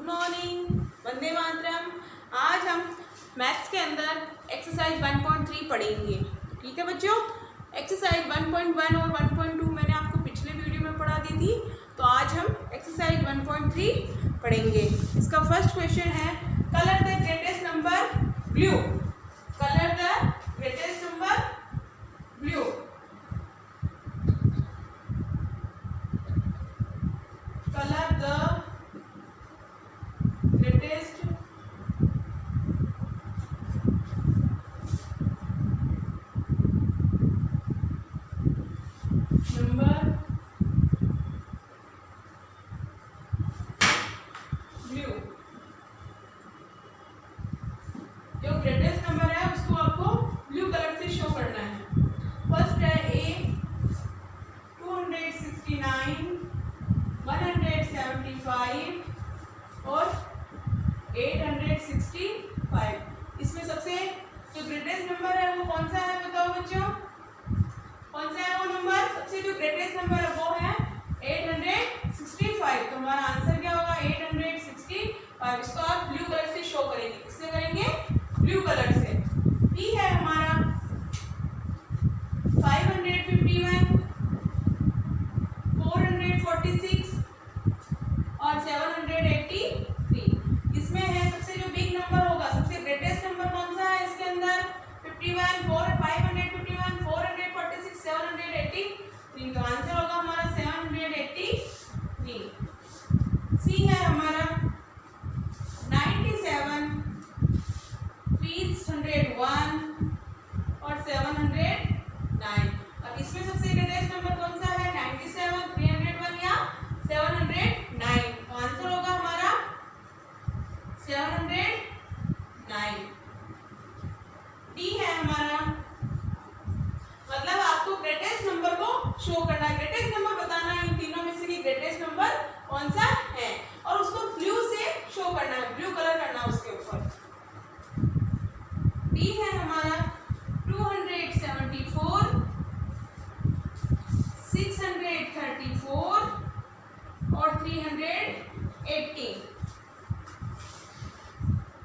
Good morning, Vande Mataram. आज हम maths के अंदर एक्सरसाइज 1.3 पढ़ेंगे। ठीक है बच्चों, एक्सरसाइज 1.1 और 1.2 मैंने आपको पिछले वीडियो में पढ़ा दी थी, तो आज हम एक्सरसाइज 1.3 पढ़ेंगे। इसका फर्स्ट क्वेश्चन है colour the greatest number blue. Colour the greatest number blue. Colour the greatest number blue। जो ग्रेटेस्ट नंबर है उसको आपको ब्लू कलर से शो करना है। फर्स्ट है ए 269, 175 और 865। इसमें सबसे जो ग्रेटेस्ट नंबर है वो कौन सा है, बताओ बच्चों, कौन सा है वो नंबर? सबसे जो ग्रेटेस्ट नंबर है वो है 865। तो हमारा आंसर क्या होगा? 865। इसको आप ब्लू कलर से शो करेंगे। किससे करेंगे? ब्लू कलर से। बी है हमारा 551, 446 और 783। इसमें है सबसे जो बिग नंबर होगा, सबसे ग्रेटेस्ट नंबर कौन सा है इसके अंदर? 51, 551, 446, 783। तो आंसर होगा हमारा 783। सी है हमारा 97, 301 और 709। अब इसमें सबसे ग्रेटेस्ट नंबर कौन सा है? 97, 301 या 709। तो आंसर होगा हमारा 709। डी है हमारा, मतलब आपको ग्रेटेस्ट नंबर को शो करना है, ग्रेटेस्ट नंबर बताना है इन तीनों में से कि ग्रेटेस्ट नंबर कौन सा है और उसको ब्लू से शो करना है, ब्लू कलर करना है उसके ऊपर। डी है हमारा 274, 634 और 380।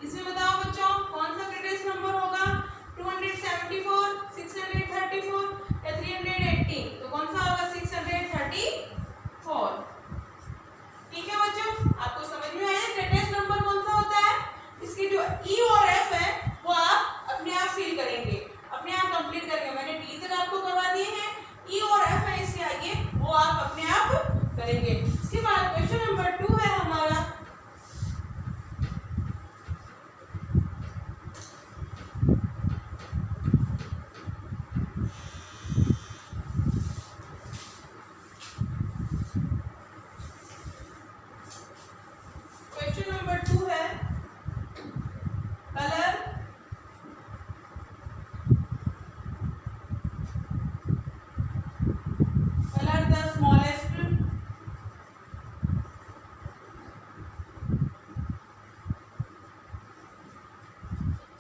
इसमें बताओ बच्चों कौन सा ग्रेटेस्ट नंबर होगा? 274, 634 या 380? तो कौन सा होगा? 634। ठीक है बच्चों, आपको समझ में आया ग्रेटेस्ट नंबर कौन सा होता है? इसकी जो ई और एफ है वो आप अपने आप फील करेंगे, अपने आप कंप्लीट करेंगे। मैंने डी तक आपको करवा दिए हैं, ई और एफ है इसके आगे, वो आप अपने आप करेंगे। इसके बाद क्वेश्चन नंबर 2 है हमारा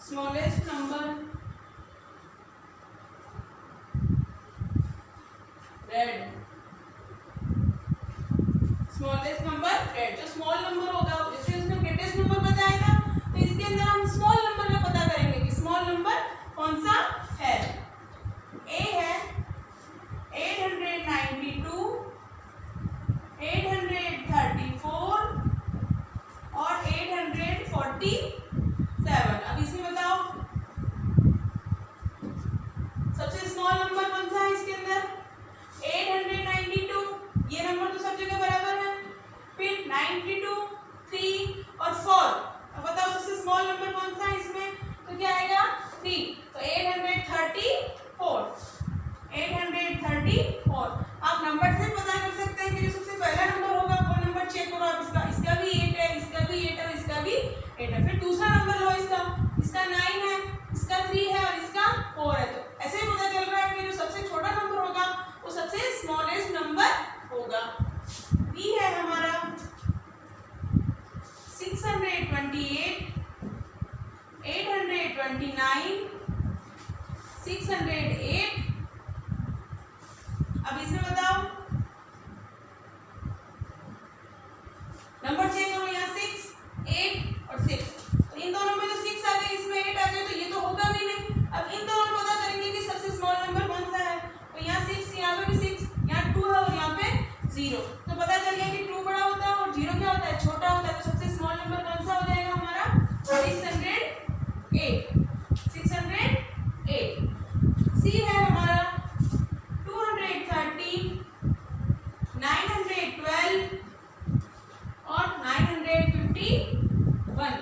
smallest number red। Smallest number red. जो स्मॉल नंबर होगा, जैसे उसमें ग्रेटेस्ट नंबर बताएगा तो इसके अंदर हम स्मॉल नंबर में पता करेंगे कि स्मॉल नंबर कौन सा है। ए है 892, 834 और 847। अब इसमें बताओ सबसे स्मॉल नंबर कौन सा है इसके अंदर? 892। ये नंबर तो सब जगह बराबर है। फिर 92, 3 और 4। अब बताओ सबसे स्मॉल नंबर कौन सा है इसमें? तो क्या आएगा? 3। तो 892 पता चल गया कि 2 बड़ा होता है और 0 क्या होता है, छोटा होता है। तो सबसे स्मॉल नंबर कौन सा हो जाएगा हमारा, 608। 608। सी है हमारा 230, 912 और 951।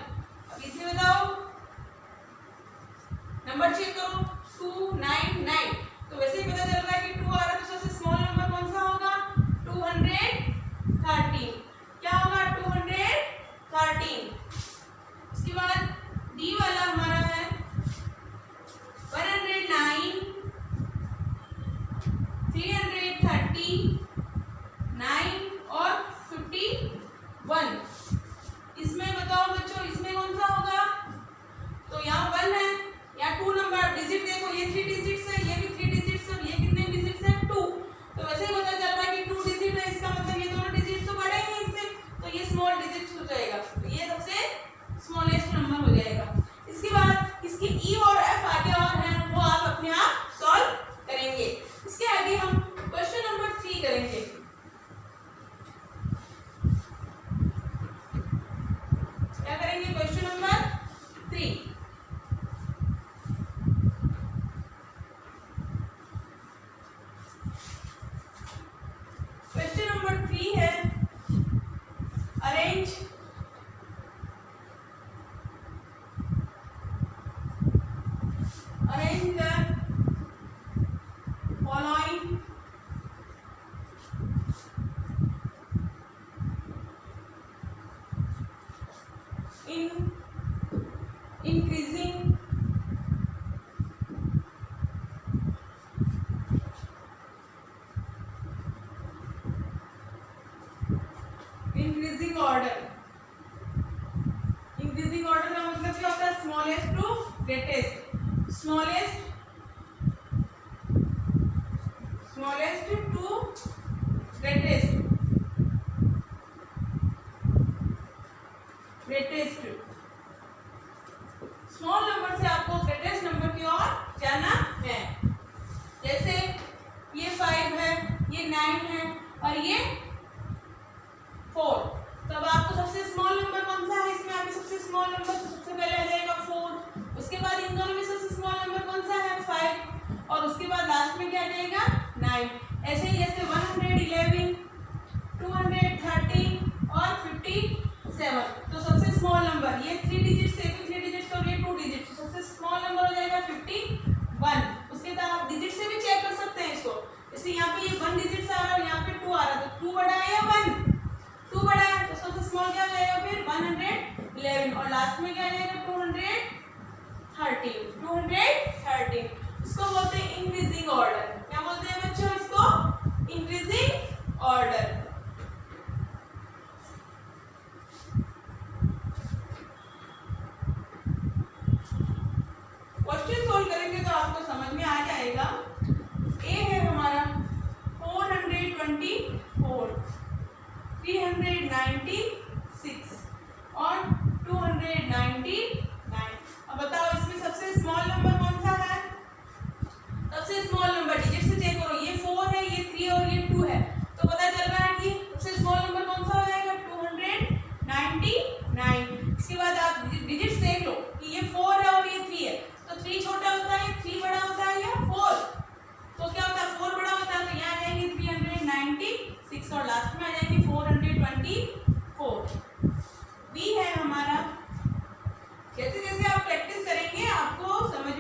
अब इसमें बताओ, नंबर चेक करो, 299। तो वैसे ही पता चल रहा है कि 2 आ रहा है, तो सबसे स्मॉल नंबर कौन सा होगा, 213। क्या होगा, 213। उसके बाद डी वाला हमारा है 109, 339 और 51। इसमें बताओ बच्चों, इसमें कौन सा होगा, तो यहाँ 1 है, या 2 नंबर डिजिट देखो, ये 3 डिजिट्स है, ये भी 3 डिजिट्स है, ये कितने डिजिट्स हैं, 2। तो वैसे ही पता चल रहा है कि 2 डिजिट है, इसका मतलब ये दोनों डिजिट तो बड़े हैं इससे, तो ये स्मॉल डिजिट्स हो जाएगा। तो ये सबसे स्मॉलेस्ट नंबर हो जाएगा। इसके बाद इसके ई और एफ आगे और हैं, वो आप अपने आप सॉल्व करेंगे। इसके आगे हम क्वेश्चन नंबर 3 करेंगे। क्या करेंगे, क्वेश्चन नंबर 3। क्वेश्चन नंबर 3 है, arrange the following in increasing order। Increasing order का मतलब क्या होता है, smallest to greatest. Smallest to greatest. Small number से आपको ग्रेटेस्ट नंबर की ओर जाना है। जैसे ये 5 है, ये 9 है और ये 4। तब आपको सबसे स्मॉल नंबर कौन सा है, इसमें आपके सबसे स्मॉल नंबर तो सबसे पहले आ जाएगा 4। उसके बाद इन दोनों में सबसे स्मॉल नंबर कौन सा है, 5। और उसके बाद लास्ट में क्या आ जाएगा, 9। ऐसे ही जैसे 111, 213 और 57। तो सबसे स्मॉल नंबर ये 3 डिजिट्स, ये भी 3 डिजिट्स और ये 2 डिजिट्स, सबसे स्मॉल नंबर हो जाएगा 51। उसके बाद आप डिजिट से भी चेक कर सकते हैं इसको। जैसे यहाँ पे ये 1 डिजिट आ रहा है और यहाँ पे 2 आ रहा है, तो 2 बड़ा है या 1, 2 बड़ा है, तो सबसे स्मॉल क्या हो जाएगा फिर 111। और लास्ट में क्या आ जाएगा, 213। इसको बोलते हैं इंक्रीजिंग ऑर्डर। क्या बोलते हैं बच्चों, इसको इंक्रीजिंग ऑर्डर। क्वेश्चन सोल्व करेंगे तो आपको समझ में आ जाएगा। ए है हमारा 424, 396 और 299। अब बताओ इसमें सबसे स्मॉल नंबर कौन सा है, सबसे स्मॉल नंबर डिजिट से चेक करो, ये 4 है, ये 3 और ये 2 है। तो पता चल रहा है कि सबसे स्मॉल नंबर कौन सा हो जाएगा, 299। इसके बाद आप डिजिट्स देख लो कि ये 4 है और ये 3 है, तो 3 छोटा होता है, 3 बड़ा होता है या 4। तो क्या होता है, 4 बड़ा होता है, तो यहाँ आ जाएंगे 396 और लास्ट में आ जाएंगे 424। बी है हमारा, जैसे जैसे आप प्रैक्टिस करेंगे आपको समझ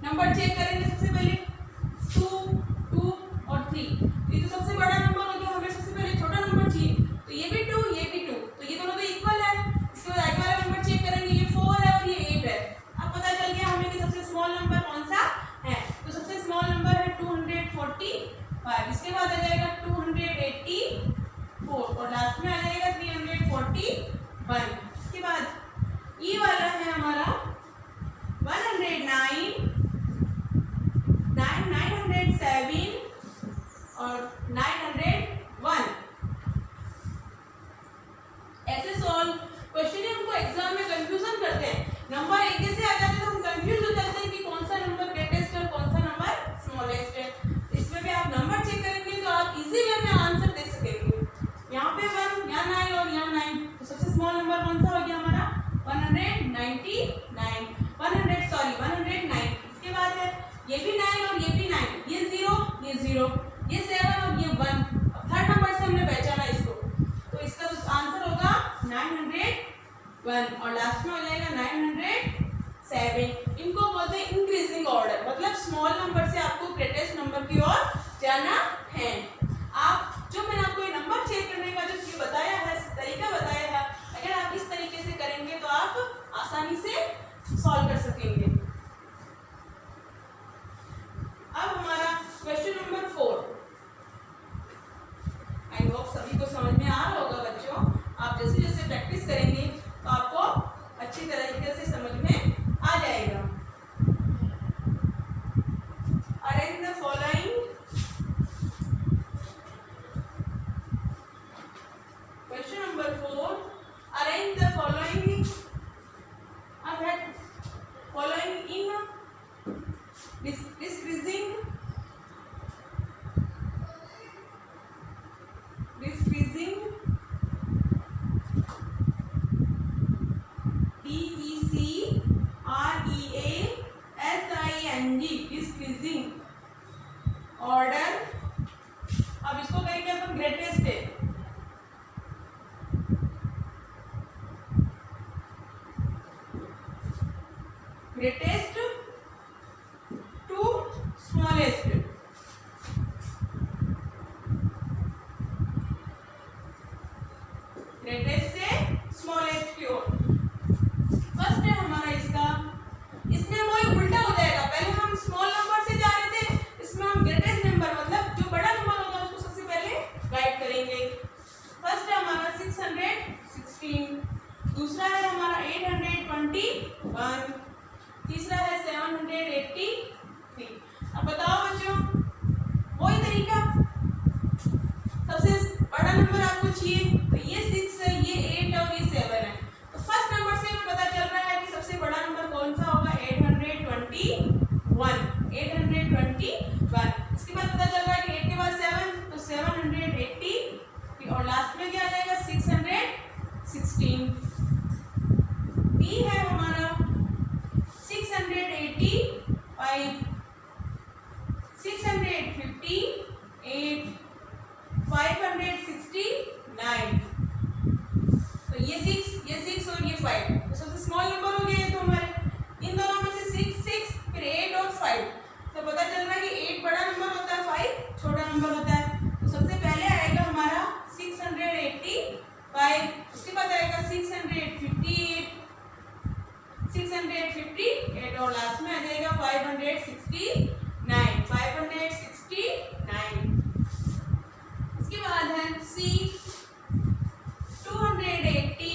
नंबर चेक करेंगे सबसे पहले 2, 2 और 3। ये तो सबसे बड़ा नंबर हो गया, हमें सबसे पहले छोटा नंबर चाहिए, तो ये भी 2 ये भी 2, तो ये दोनों तो इक्वल है। इसके बाद आगे वाला नंबर चेक करेंगे, ये 4 है और ये 8 है। अब पता चल गया हमें कि सबसे स्मॉल नंबर कौन सा है, तो सबसे स्मॉल नंबर है 245। इसके बाद आ जाएगा 284 और लास्ट में आ जाएगा 341। इसके बाद ये वाला है हमारा 109, 907 और 901। ऐसे सॉल्व क्वेश्चन ही हमको एग्जाम में कंफ्यूजन करते हैं। नंबर एक जैसे आ जाते हैं तो हम कंफ्यूज हो जाते हैं कि कौन सा नंबर ग्रेटेस्ट है और कौन सा नंबर स्मॉलेस्ट है। इसमें भी आप नंबर चेक करेंगे तो आप इजी वे में आंसर दे सकेंगे। यहाँ पे 1, यहाँ 9 और यहाँ 9, तो सबसे स्मॉल नंबर कौन सा हो गया हमारा 199, 109। इसके बाद है ये भी 9 और ये भी 9, ये 0 ये 0, ये 7 और ये 1। अब थर्ड नंबर से हमने पहचाना इसको, तो इसका तो आंसर होगा 901 और लास्ट में हो जाएगा 907। इनको बोलते हैं इंक्रीजिंग ऑर्डर, मतलब स्मॉल नंबर से आपको ग्रेटेस्ट नंबर की ओर जाना है। आप जो मैंने आपको ये नंबर चेक करने का जो बताया है, तरीका बताया है, अगर आप इस तरीके से करेंगे तो आप आसानी से सॉल्व कर सकेंगे। अब हमारा क्वेश्चन नंबर 4, आई होप सभी को समझ में आ रहा होगा बच्चों। आप जैसे जैसे प्रैक्टिस करेंगे तो आपको अच्छी तरीके से समझ में आ जाएगा। Arrange the following, question number 4, arrange the following in decreasing decreasing order। अब इसको कहेंगे अपन ग्रेटेस्ट है, ग्रेटेस्ट टू स्मॉलेस्ट। ग्रेटेस्ट से स्मॉलेस्ट की ओर। फर्स्ट है हमारा इसका, इसमें वही उल्टा हो जाएगा। पहले हम स्मॉल नंबर से जा रहे थे, इसमें हम ग्रेटेस्ट नंबर मतलब जो बड़ा नंबर होगा उसको सबसे पहले गाइड करेंगे। फर्स्ट है हमारा 616, दूसरा है हमारा 821, तीसरा है 783। अब बताओ बच्चों, वही तरीका, सबसे बड़ा नंबर आपको चाहिए, तो ये 6 है, ये 8 और ये 7 है। तो फर्स्ट नंबर से हमें पता चल रहा है कि सबसे बड़ा नंबर कौन सा होगा 821। इसके बाद पता चल रहा है कि 8 के बाद 7 तो 780 और लास्ट में क्या आ जाएगा 616। बी है हमारा 685, 658, 569। तो ये 6 और ये 5, तो सबसे स्मॉल नंबर हो गया ये तो हमारे। इन दोनों में से 6 फिर 8 और 5, तो पता चल रहा है कि 8 बड़ा नंबर होता है, 5 छोटा नंबर होता है। तो सबसे पहले आएगा हमारा 685, उसके बाद आएगा 658 और लास्ट में आ जाएगा 569। इसके बाद है सी 218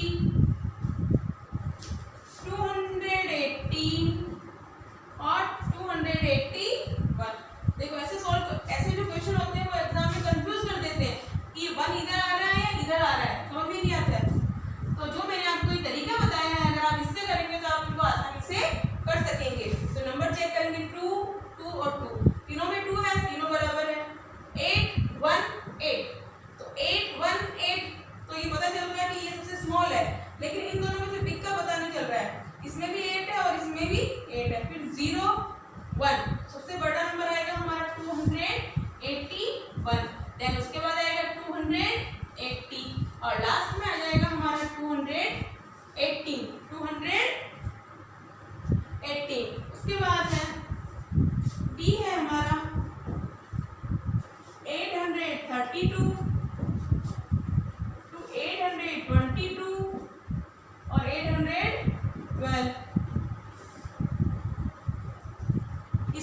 और 281। देखो ऐसे जो क्वेश्चन होते हैं वो एग्जाम में कंफ्यूज कर देते हैं कि 1 इधर आ रहा है या इधर आ रहा है, समझ में नहीं आता है। तो जो मैंने आपको ये तरीका बताया है, अगर आप इससे करेंगे तो आप इनको आसानी से कर सकेंगे। तो नंबर चेक करेंगे 2, 2 और 2, तीनों में 2 है, तीनों बराबर है। 8, 1, 8, तो 8, 1, 8, तो ये पता चल रहा है कि ये सबसे स्मॉल है, लेकिन इन दोनों में से बिग का पता नहीं चल रहा है। इसमें भी 8 है और इसमें भी 8 है। फिर 0, 1, सबसे बड़ा नंबर आएगा हमारा 281, देन उसके बाद आएगा 280 और लास्ट में आ जाएगा हमारा 218। उसके बाद है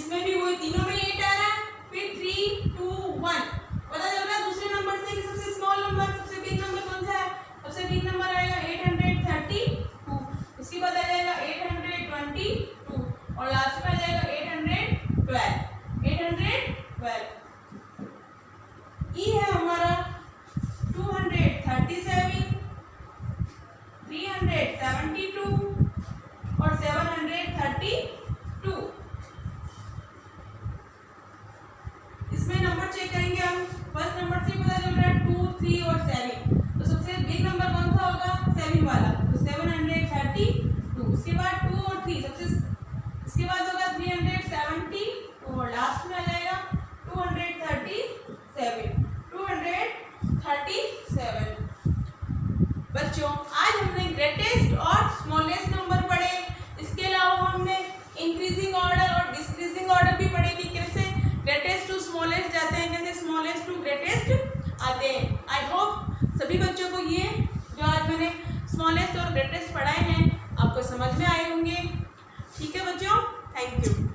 इसमें भी वही, तीनों में 8 आ रहा है, फिर 3 2 1 पता चल रहा है दूसरे नंबर से कि सबसे स्मॉल नंबर, सबसे बिग नंबर कौन सा है? सबसे बिग नंबर आएगा 832, इसके बाद आ जाएगा 822 और लास्ट में आ जाएगा 812। ई है हमारा 237, 372 और 732। इसमें नंबर चेक करेंगे हम। फर्स्ट नंबर से पता चल रहा है 2, 3 और 7, तो सबसे बिग नंबर कौन सा होगा? 7 वाला, तो 732। उसके बाद 2 और 3 सबसे, इसके बाद होगा 370 और लास्ट में आ जाएगा 237। बच्चों आज हमने ग्रेटेस्ट और स्मॉलेस्ट नंबर पढ़े। इसके अलावा हमने इंक्रीजिंग ऑर्डर और डिक्रीजिंग ऑर्डर भी पढ़े कि कैसे ग्रेटेस्ट टू स्मॉलेस्ट जाते हैं, कैसे स्मॉलेस्ट टू ग्रेटेस्ट आते हैं। आई होप सभी बच्चों को ये जो आज मैंने स्मॉलेस्ट और ग्रेटेस्ट पढ़ाए हैं आपको समझ में आए होंगे। ठीक है बच्चों, थैंक यू।